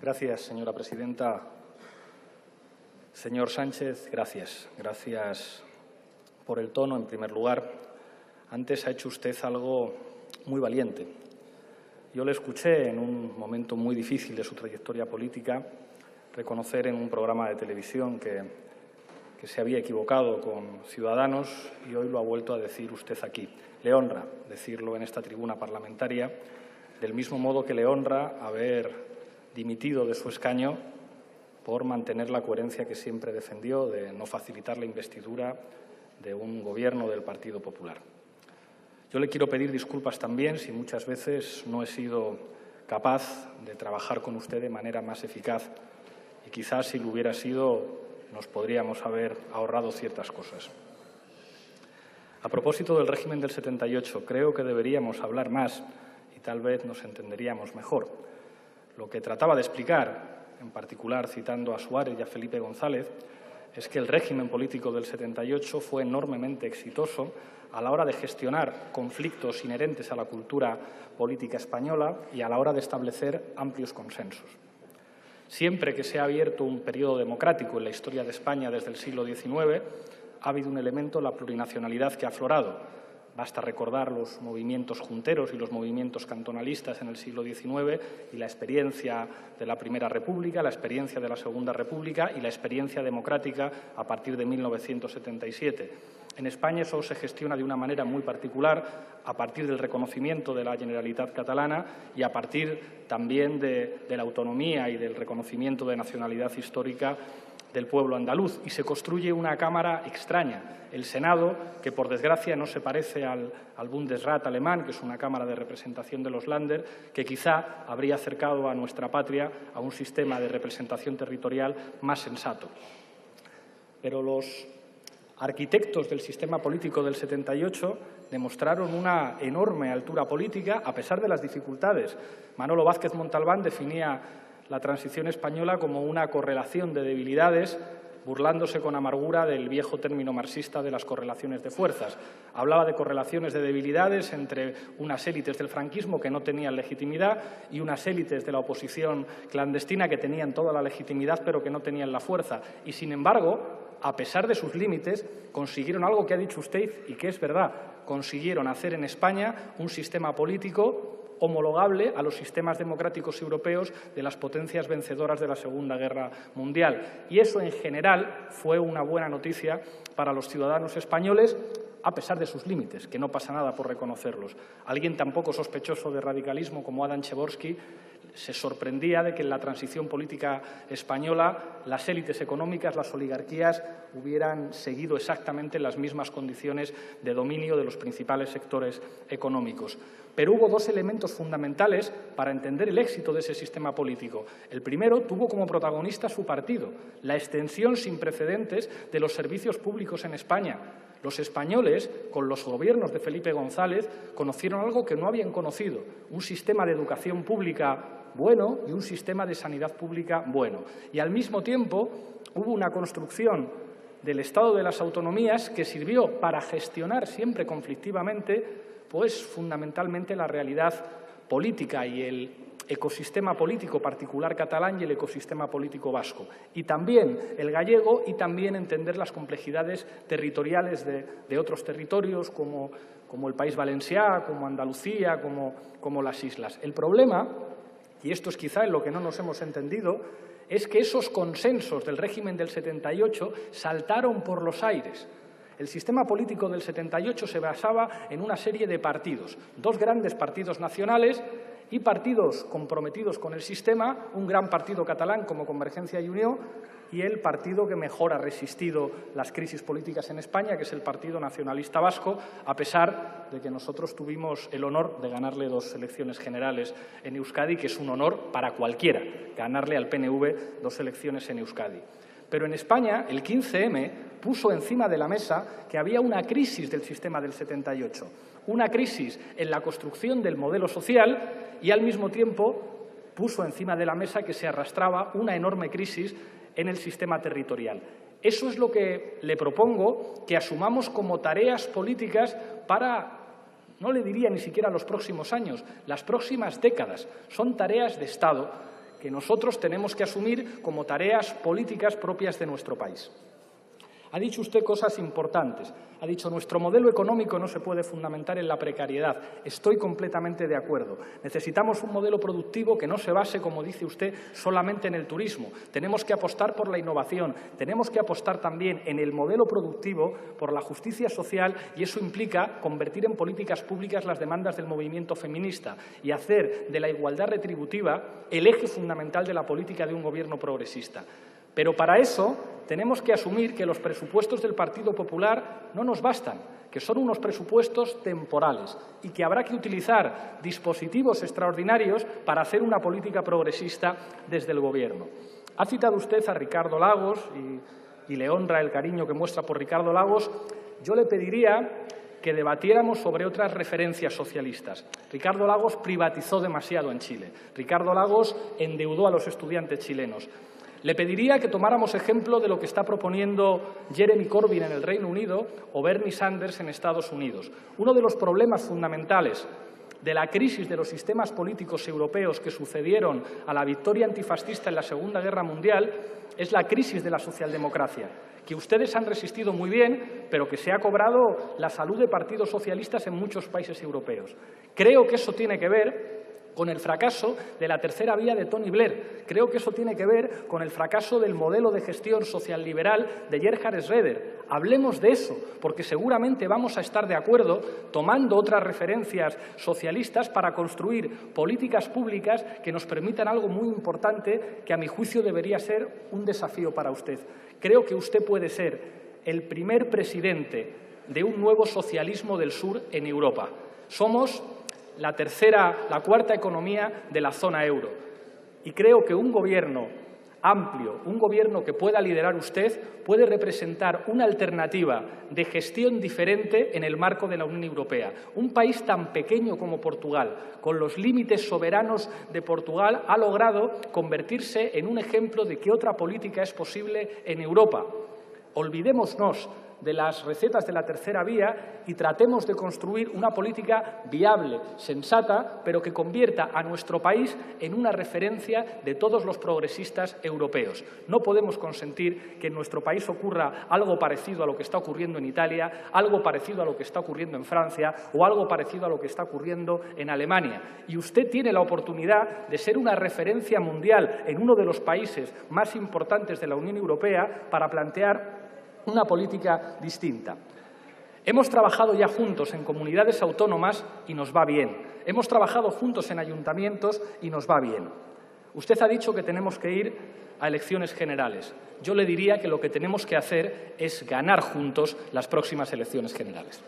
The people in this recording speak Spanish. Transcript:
Gracias, señora presidenta. Señor Sánchez, gracias. Gracias por el tono, en primer lugar. Antes ha hecho usted algo muy valiente. Yo le escuché en un momento muy difícil de su trayectoria política reconocer en un programa de televisión que se había equivocado con Ciudadanos y hoy lo ha vuelto a decir usted aquí. Le honra decirlo en esta tribuna parlamentaria, del mismo modo que le honra haber dimitido de su escaño por mantener la coherencia que siempre defendió de no facilitar la investidura de un gobierno del Partido Popular. Yo le quiero pedir disculpas también si muchas veces no he sido capaz de trabajar con usted de manera más eficaz y quizás si lo hubiera sido nos podríamos haber ahorrado ciertas cosas. A propósito del régimen del 78, creo que deberíamos hablar más y tal vez nos entenderíamos mejor. Lo que trataba de explicar, en particular citando a Suárez y a Felipe González, es que el régimen político del 78 fue enormemente exitoso a la hora de gestionar conflictos inherentes a la cultura política española y a la hora de establecer amplios consensos. Siempre que se ha abierto un periodo democrático en la historia de España desde el siglo XIX, ha habido un elemento, la plurinacionalidad, que ha aflorado. Basta recordar los movimientos junteros y los movimientos cantonalistas en el siglo XIX y la experiencia de la Primera República, la experiencia de la Segunda República y la experiencia democrática a partir de 1977. En España eso se gestiona de una manera muy particular a partir del reconocimiento de la Generalitat catalana y a partir también de la autonomía y del reconocimiento de nacionalidad histórica del pueblo andaluz, y se construye una Cámara extraña, el Senado, que por desgracia no se parece al Bundesrat alemán, que es una Cámara de representación de los Länder, que quizá habría acercado a nuestra patria a un sistema de representación territorial más sensato. Pero los arquitectos del sistema político del 78 demostraron una enorme altura política a pesar de las dificultades. Manolo Vázquez Montalbán definía la transición española como una correlación de debilidades, burlándose con amargura del viejo término marxista de las correlaciones de fuerzas. Hablaba de correlaciones de debilidades entre unas élites del franquismo que no tenían legitimidad y unas élites de la oposición clandestina que tenían toda la legitimidad pero que no tenían la fuerza. Y, sin embargo, a pesar de sus límites, consiguieron algo que ha dicho usted y que es verdad. Consiguieron hacer en España un sistema político homologable a los sistemas democráticos europeos de las potencias vencedoras de la Segunda Guerra Mundial. Y eso, en general, fue una buena noticia para los ciudadanos españoles, a pesar de sus límites, que no pasa nada por reconocerlos. Alguien tan poco sospechoso de radicalismo como Adam Przeworski se sorprendía de que en la transición política española las élites económicas, las oligarquías, hubieran seguido exactamente las mismas condiciones de dominio de los principales sectores económicos. Pero hubo dos elementos fundamentales para entender el éxito de ese sistema político. El primero tuvo como protagonista su partido, la extensión sin precedentes de los servicios públicos en España. Los españoles, con los gobiernos de Felipe González, conocieron algo que no habían conocido, un sistema de educación pública bueno y un sistema de sanidad pública bueno. Y al mismo tiempo hubo una construcción del Estado de las autonomías que sirvió para gestionar siempre conflictivamente, pues fundamentalmente la realidad política y el ecosistema político particular catalán y el ecosistema político vasco, y también el gallego, y también entender las complejidades territoriales de otros territorios como el País Valencià, como Andalucía, como las islas. El problema, y esto es quizá en lo que no nos hemos entendido, es que esos consensos del régimen del 78 saltaron por los aires. El sistema político del 78 se basaba en una serie de partidos, dos grandes partidos nacionales y partidos comprometidos con el sistema, un gran partido catalán como Convergencia y Unió y el partido que mejor ha resistido las crisis políticas en España, que es el Partido Nacionalista Vasco, a pesar de que nosotros tuvimos el honor de ganarle dos elecciones generales en Euskadi, que es un honor para cualquiera, ganarle al PNV dos elecciones en Euskadi. Pero en España el 15M puso encima de la mesa que había una crisis del sistema del 78, una crisis en la construcción del modelo social y al mismo tiempo puso encima de la mesa que se arrastraba una enorme crisis en el sistema territorial. Eso es lo que le propongo que asumamos como tareas políticas para, no le diría ni siquiera los próximos años, las próximas décadas. Son tareas de Estado que nosotros tenemos que asumir como tareas políticas propias de nuestro país. Ha dicho usted cosas importantes. Ha dicho, nuestro modelo económico no se puede fundamentar en la precariedad. Estoy completamente de acuerdo. Necesitamos un modelo productivo que no se base, como dice usted, solamente en el turismo. Tenemos que apostar por la innovación. Tenemos que apostar también en el modelo productivo por la justicia social, y eso implica convertir en políticas públicas las demandas del movimiento feminista y hacer de la igualdad retributiva el eje fundamental de la política de un gobierno progresista. Pero para eso tenemos que asumir que los presupuestos del Partido Popular no nos bastan, que son unos presupuestos temporales y que habrá que utilizar dispositivos extraordinarios para hacer una política progresista desde el Gobierno. Ha citado usted a Ricardo Lagos y le honra el cariño que muestra por Ricardo Lagos. Yo le pediría que debatiéramos sobre otras referencias socialistas. Ricardo Lagos privatizó demasiado en Chile. Ricardo Lagos endeudó a los estudiantes chilenos. Le pediría que tomáramos ejemplo de lo que está proponiendo Jeremy Corbyn en el Reino Unido o Bernie Sanders en Estados Unidos. Uno de los problemas fundamentales de la crisis de los sistemas políticos europeos que sucedieron a la victoria antifascista en la Segunda Guerra Mundial es la crisis de la socialdemocracia, que ustedes han resistido muy bien, pero que se ha cobrado la salud de partidos socialistas en muchos países europeos. Creo que eso tiene que ver con el fracaso de la tercera vía de Tony Blair. Creo que eso tiene que ver con el fracaso del modelo de gestión social-liberal de Gerhard Schroeder. Hablemos de eso, porque seguramente vamos a estar de acuerdo tomando otras referencias socialistas para construir políticas públicas que nos permitan algo muy importante que, a mi juicio, debería ser un desafío para usted. Creo que usted puede ser el primer presidente de un nuevo socialismo del sur en Europa. Somos la cuarta economía de la zona euro. Y creo que un gobierno amplio, un gobierno que pueda liderar usted, puede representar una alternativa de gestión diferente en el marco de la Unión Europea. Un país tan pequeño como Portugal, con los límites soberanos de Portugal, ha logrado convertirse en un ejemplo de que otra política es posible en Europa. Olvidémonos de las recetas de la tercera vía y tratemos de construir una política viable, sensata, pero que convierta a nuestro país en una referencia de todos los progresistas europeos. No podemos consentir que en nuestro país ocurra algo parecido a lo que está ocurriendo en Italia, algo parecido a lo que está ocurriendo en Francia o algo parecido a lo que está ocurriendo en Alemania. Y usted tiene la oportunidad de ser una referencia mundial en uno de los países más importantes de la Unión Europea para plantear una política distinta. Hemos trabajado ya juntos en comunidades autónomas y nos va bien. Hemos trabajado juntos en ayuntamientos y nos va bien. Usted ha dicho que tenemos que ir a elecciones generales. Yo le diría que lo que tenemos que hacer es ganar juntos las próximas elecciones generales.